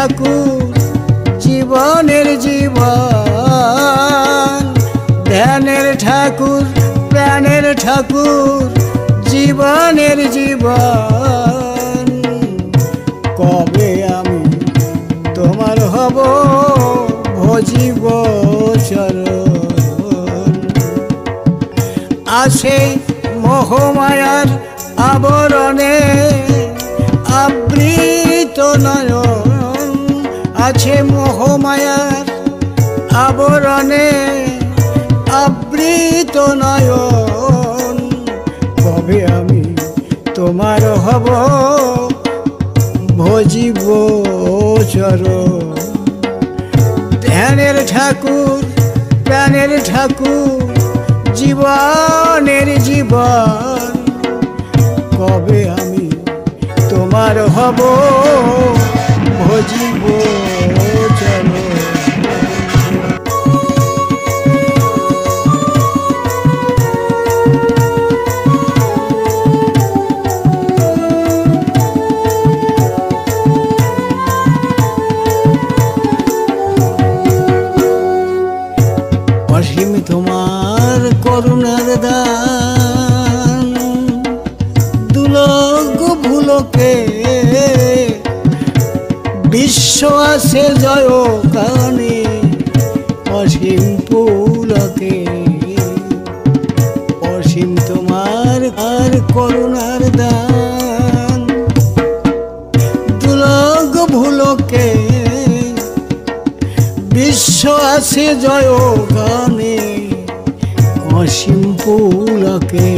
ঠাকুর জীবনের জীবন, ধ্যানের ঠাকুর প্রাণের ঠাকুর জীবনের জীবন। কবে আমি তোমার হব ভজিব চরণ। আসে মোহমায়ার আবরণে আবৃত নয়ন, আছে মোহমায়ার আবরণে আবৃত নয়ন। কবে আমি তোমার হব ভজিব চরণ। ধ্যানের ঠাকুর প্রাণের ঠাকুর জীবনের জীবন। কবে আমি তোমার হব ভজিব চরণ। অসীম তোমার করুণার দান, দুলক ভুলকে বিশ্ব আছে জয় গানে। অসীম পুলকে অসীম তোমার আর করুণার দান, দুলক ভুলকে বিশ্ব আছে জয় গানে। অসীম পুলকে